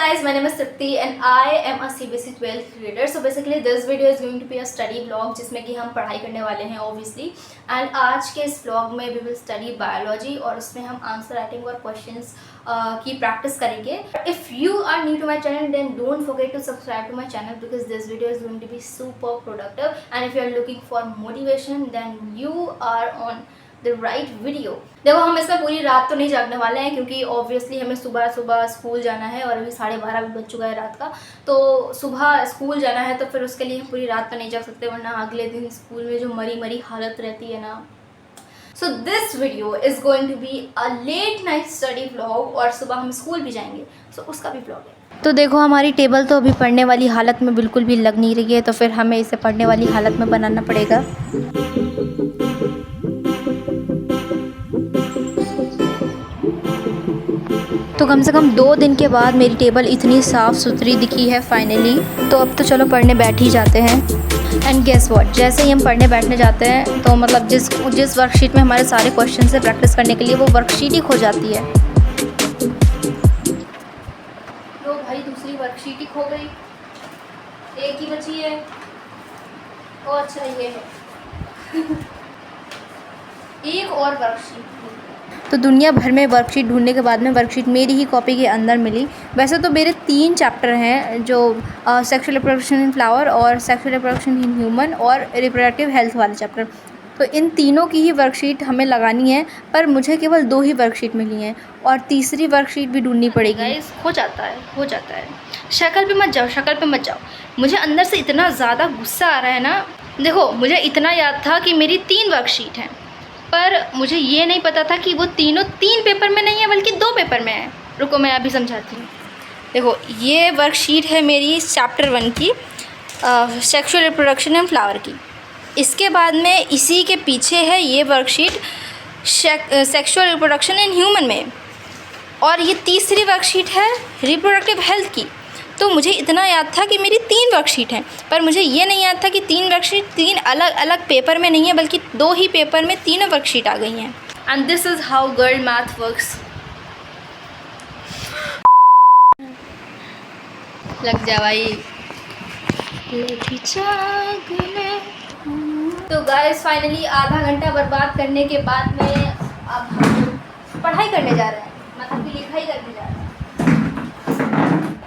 guys, my name is Tripti and I am a CBSE 12th grader. So basically this video is going to be a study vlog जिसमें कि हम पढ़ाई करने वाले हैं obviously. And आज के इस vlog में we will study biology और उसमें हम आंसर राइटिंग और questions की प्रैक्टिस करेंगे. If you are new to my channel then don't forget to subscribe to my channel because this video is going to be super productive. And if you are looking for motivation then you are on the right video. देखो हम इसमें पूरी रात तो नहीं जागने वाले हैं क्योंकि ऑब्वियसली हमें सुबह सुबह स्कूल जाना है और अभी 12:30 भी बज चुका है रात का. तो सुबह स्कूल जाना है तो फिर उसके लिए हम पूरी रात तो नहीं जाग सकते वरना अगले दिन स्कूल में जो मरी मरी हालत रहती है ना. So this video is going to be a late night study vlog और सुबह हम स्कूल भी जाएंगे सो उसका भी व्लॉग है. तो देखो हमारी टेबल तो अभी पढ़ने वाली हालत में बिल्कुल भी लग नहीं रही है तो फिर हमें इसे पढ़ने वाली हालत में बनाना पड़ेगा. तो कम से कम 2 दिन के बाद मेरी टेबल इतनी साफ़ सुथरी दिखी है फाइनली. तो अब तो चलो पढ़ने बैठ ही जाते हैं. एंड गेस व्हाट, जैसे ही हम पढ़ने बैठने जाते हैं तो मतलब जिस वर्कशीट में हमारे सारे क्वेश्चन से प्रैक्टिस करने के लिए वो वर्कशीट ही खो जाती है. तो भाई दूसरी वर्कशीट ही खो गई, एक ही बची है. ओ अच्छा ये है एक और वर्कशीट. तो दुनिया भर में वर्कशीट ढूंढने के बाद में वर्कशीट मेरी ही कॉपी के अंदर मिली. वैसे तो मेरे 3 चैप्टर हैं जो सेक्सुअल रिप्रोडक्शन इन फ्लावर और सेक्सुअल रिप्रोडक्शन इन ह्यूमन और रिप्रोडक्टिव हेल्थ वाले चैप्टर. तो इन तीनों की ही वर्कशीट हमें लगानी है पर मुझे केवल 2 ही वर्कशीट मिली हैं और तीसरी वर्कशीट भी ढूंढनी पड़ेगी. हो जाता है. शक्ल पे मत जाओ. मुझे अंदर से इतना ज़्यादा गुस्सा आ रहा है ना. देखो मुझे इतना याद था कि मेरी 3 वर्कशीट हैं पर मुझे ये नहीं पता था कि वो तीनों 3 पेपर में नहीं है बल्कि 2 पेपर में है. रुको मैं अभी समझाती हूँ. देखो ये वर्कशीट है मेरी चैप्टर 1 की सेक्सुअल रिप्रोडक्शन इन फ्लावर की. इसके बाद में इसी के पीछे है ये worksheet sexual reproduction in human में और ये तीसरी वर्कशीट है रिप्रोडक्टिव हेल्थ की. तो मुझे इतना याद था कि मेरी 3 वर्कशीट हैं पर मुझे ये नहीं याद था कि 3 वर्कशीट 3 अलग अलग पेपर में नहीं है बल्कि 2 ही पेपर में 3 वर्कशीट आ गई हैं. And this is how girl math works. लग जा भाई. तो गाइस फाइनली आधा घंटा बर्बाद करने के बाद में अब हम पढ़ाई करने जा रहे हैं, मतलब कि लिखाई करने जा रहे हैं.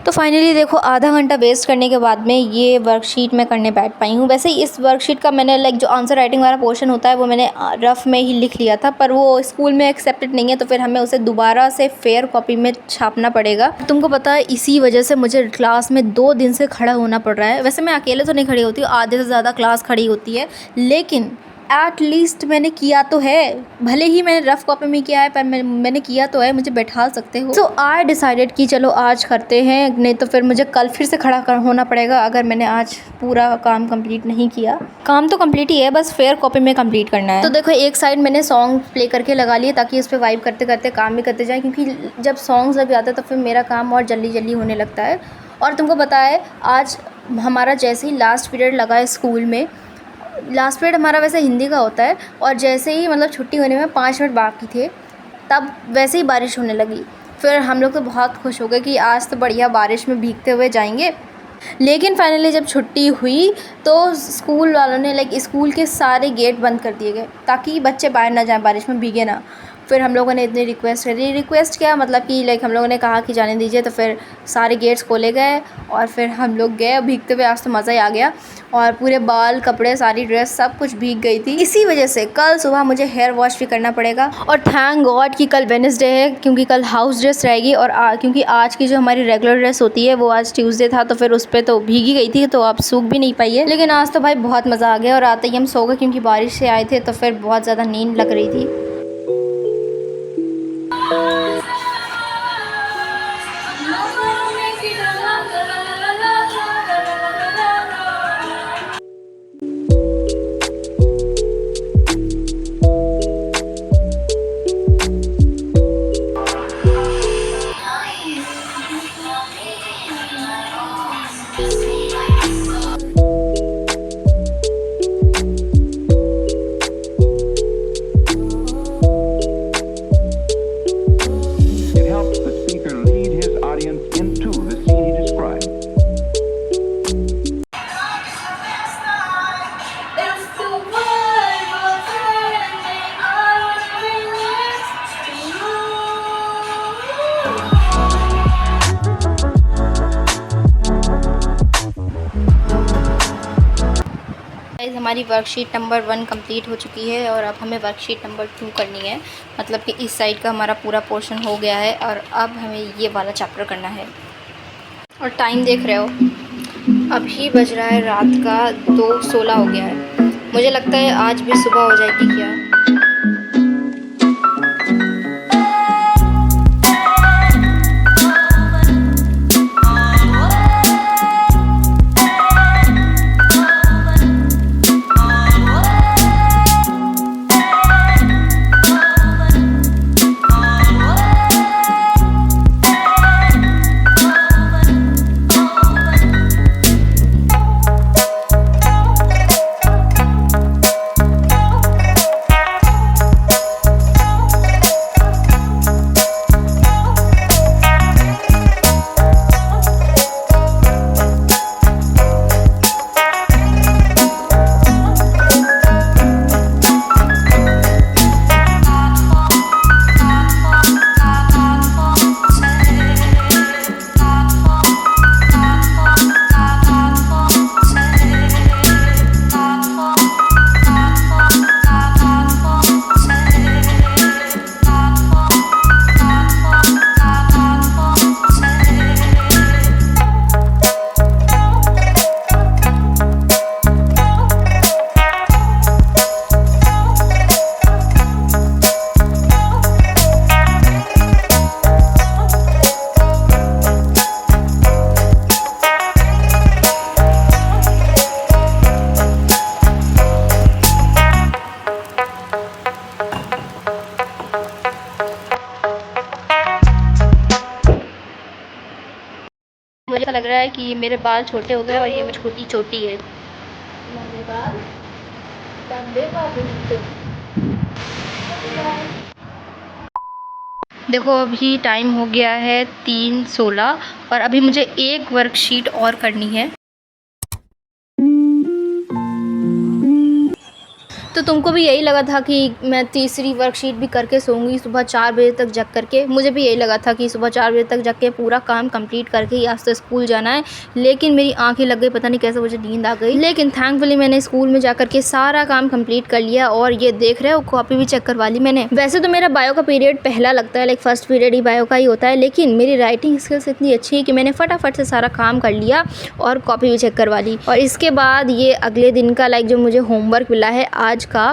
तो फाइनली देखो आधा घंटा वेस्ट करने के बाद में ये वर्कशीट मैं करने बैठ पाई हूँ. वैसे इस वर्कशीट का मैंने जो आंसर राइटिंग वाला पोर्शन होता है वो मैंने रफ़ में ही लिख लिया था पर वो स्कूल में एक्सेप्टेड नहीं है तो फिर हमें उसे दोबारा से फेयर कॉपी में छापना पड़ेगा. तुमको पता है इसी वजह से मुझे क्लास में 2 दिन से खड़ा होना पड़ रहा है. वैसे मैं अकेले तो नहीं खड़ी होती हूँ, आधे से ज़्यादा क्लास खड़ी होती है लेकिन एट लीस्ट मैंने किया तो है. भले ही मैंने रफ़ कॉपी में किया है पर मैंने किया तो है. मुझे बैठा सकते हो. सो आई डिसाइडेड कि चलो आज करते हैं, नहीं तो फिर मुझे कल फिर से खड़ा होना पड़ेगा अगर मैंने आज पूरा काम कंप्लीट नहीं किया. काम तो कंप्लीट ही है, बस फेयर कॉपी में कंप्लीट करना है. तो देखो एक साइड मैंने सॉन्ग प्ले करके लगा लिए ताकि उस पर वाइब करते करते काम भी करते जाए क्योंकि जब सॉन्ग्स लग जाते हैं तो फिर मेरा काम और जल्दी जल्दी होने लगता है. और तुमको पता है आज हमारा जैसे ही लास्ट पीरियड लगा है स्कूल में, लास्ट पीरियड हमारा वैसे हिंदी का होता है और जैसे ही मतलब छुट्टी होने में 5 मिनट बाकी थे तब वैसे ही बारिश होने लगी. फिर हम लोग तो बहुत खुश हो गए कि आज तो बढ़िया बारिश में भीगते हुए जाएंगे. लेकिन फाइनली जब छुट्टी हुई तो स्कूल वालों ने स्कूल के सारे गेट बंद कर दिए गए ताकि बच्चे बाहर ना जाएं, बारिश में भीगे ना. फिर हम लोगों ने इतनी रिक्वेस्ट किया, मतलब कि हम लोगों ने कहा कि जाने दीजिए. तो फिर सारे गेट्स खोले गए और फिर हम लोग गए भीगते हुए. आज तो मज़ा ही आ गया और पूरे बाल कपड़े सारी ड्रेस सब कुछ भीग गई थी. इसी वजह से कल सुबह मुझे हेयर वॉश भी करना पड़ेगा. और थैंक गॉड कि कल वेडनेसडे है क्योंकि कल हाउस ड्रेस रहेगी और क्योंकि आज की जो हमारी रेगुलर ड्रेस होती है वो आज ट्यूसडे था तो फिर उस पर तो भीगी गई थी तो आप सूख भी नहीं पाई है. लेकिन आज तो भाई बहुत मज़ा आ गया और आते ही हम सो गए क्योंकि बारिश से आए थे तो फिर बहुत ज़्यादा नींद लग रही थी. It helps the speaker lead his audience हमारी वर्कशीट नंबर 1 कंप्लीट हो चुकी है और अब हमें वर्कशीट नंबर 2 करनी है। मतलब कि इस साइड का हमारा पूरा पोर्शन हो गया है और अब हमें ये वाला चैप्टर करना है। और टाइम देख रहे हो, अभी बज रहा है रात का 2:16 हो गया है। मुझे लगता है आज भी सुबह हो जाएगी क्या। मुझे ऐसा लग रहा है कि ये मेरे बाल छोटे हो गए और ये मेरी छोटी चोटी है। देखो अभी टाइम हो गया है 3:16 और अभी मुझे एक वर्कशीट और करनी है। तो तुमको भी यही लगा था कि मैं तीसरी वर्कशीट भी करके सोऊंगी सुबह 4 बजे तक जग करके। मुझे भी यही लगा था कि सुबह 4 बजे तक जग के पूरा काम कंप्लीट करके ही आज तो स्कूल जाना है, लेकिन मेरी आंखें लग गई, पता नहीं कैसे मुझे नींद आ गई। लेकिन थैंकफुली मैंने स्कूल में जा करके सारा काम कंप्लीट कर लिया और ये देख रहे हो कॉपी भी चेक करवा ली मैंने। वैसे तो मेरा बायो का पीरियड पहला लगता है, लाइक फर्स्ट पीरियड ही बायो का ही होता है, लेकिन मेरी राइटिंग स्किल्स इतनी अच्छी है कि मैंने फटाफट से सारा काम कर लिया और कॉपी भी चेक करवा ली। और इसके बाद ये अगले दिन का लाइक जो मुझे होमवर्क मिला है आज का,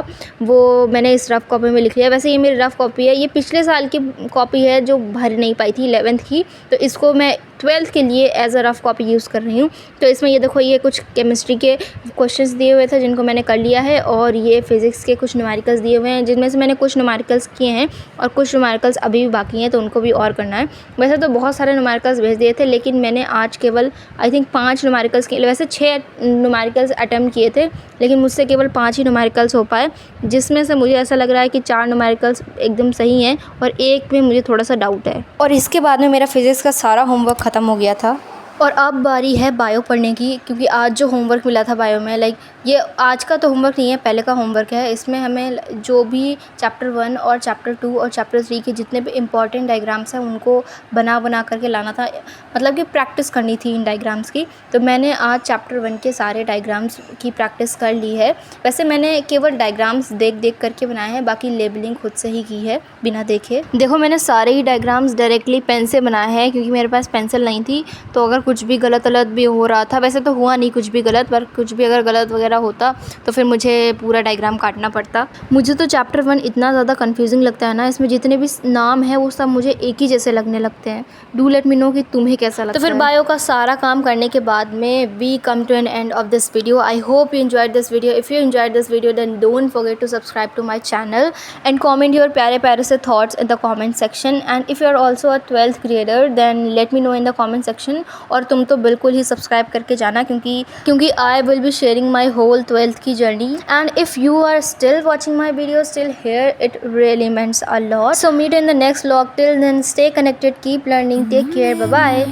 वो मैंने इस रफ़ कॉपी में लिख लिया। वैसे ये मेरी रफ़ कॉपी है, ये पिछले साल की कॉपी है जो भर नहीं पाई थी 11th की, तो इसको मैं 12th के लिए as a rough copy use कर रही हूँ। तो इसमें ये देखो, ये कुछ केमिस्ट्री के क्वेश्चंस दिए हुए थे जिनको मैंने कर लिया है, और ये फिज़िक्स के कुछ न्यूमेरिकल्स दिए हुए हैं जिनमें से मैंने कुछ न्यूमेरिकल्स किए हैं और कुछ न्यूमेरिकल्स अभी भी बाकी हैं, तो उनको भी और करना है। वैसे तो बहुत सारे न्यूमेरिकल्स भेज दिए थे, लेकिन मैंने आज केवल आई थिंक 5 न्यूमेरिकल्स किए। वैसे 6 न्यूमेरिकल्स अटैम्प्ट किए थे, लेकिन मुझसे केवल 5 ही न्यूमेरिकल्स हो पाए, जिसमें से मुझे ऐसा लग रहा है कि 4 न्यूमेरिकल्स एकदम सही हैं और एक में मुझे थोड़ा सा डाउट है। और इसके बाद में मेरा फिज़िक्स का सारा होमवर्क ख़त्म हो गया था और अब बारी है बायो पढ़ने की, क्योंकि आज जो होमवर्क मिला था बायो में, लाइक ये आज का तो होमवर्क नहीं है, पहले का होमवर्क है। इसमें हमें जो भी चैप्टर 1 और चैप्टर 2 और चैप्टर 3 के जितने भी इंपॉर्टेंट डायग्राम्स हैं उनको बना करके लाना था, मतलब कि प्रैक्टिस करनी थी इन डायग्राम्स की। तो मैंने आज चैप्टर 1 के सारे डायग्राम्स की प्रैक्टिस कर ली है। वैसे मैंने केवल डायग्राम्स देख करके बनाए हैं, बाकी लेबलिंग खुद से ही की है बिना देखे। देखो मैंने सारे ही डायग्राम्स डायरेक्टली पेन से बनाए हैं, क्योंकि मेरे पास पेंसिल नहीं थी, तो अगर कुछ भी गलत भी हो रहा था, वैसे तो हुआ नहीं कुछ भी गलत, पर कुछ भी अगर गलत वगैरह होता तो फिर मुझे पूरा डायग्राम काटना पड़ता। मुझे तो चैप्टर 1 इतना ज़्यादा कंफ्यूजिंग लगता है ना, इसमें जितने भी नाम है वो सब मुझे एक ही जैसे लगने लगते हैं। डू लेट मी नो कि तुम्हें कैसा लगता है। तो फिर बायो का सारा काम करने के बाद में we come to an end of this video. I hope you enjoyed this video. If you enjoyed this video then don't forget to subscribe to my channel and comment your प्यारे से thoughts in the comment section. And if you are also a 12th grader then let me know in the comment section. और तुम तो बिल्कुल ही subscribe करके जाना, क्योंकि I will be sharing my whole 12th की जर्नी। And if you are still watching my video still here, it really means a lot. So meet in the next vlog. Till then stay connected, keep learning, take care, bye bye.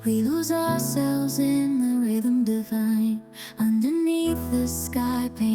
We lose ourselves in the rhythm divine underneath the sky paint.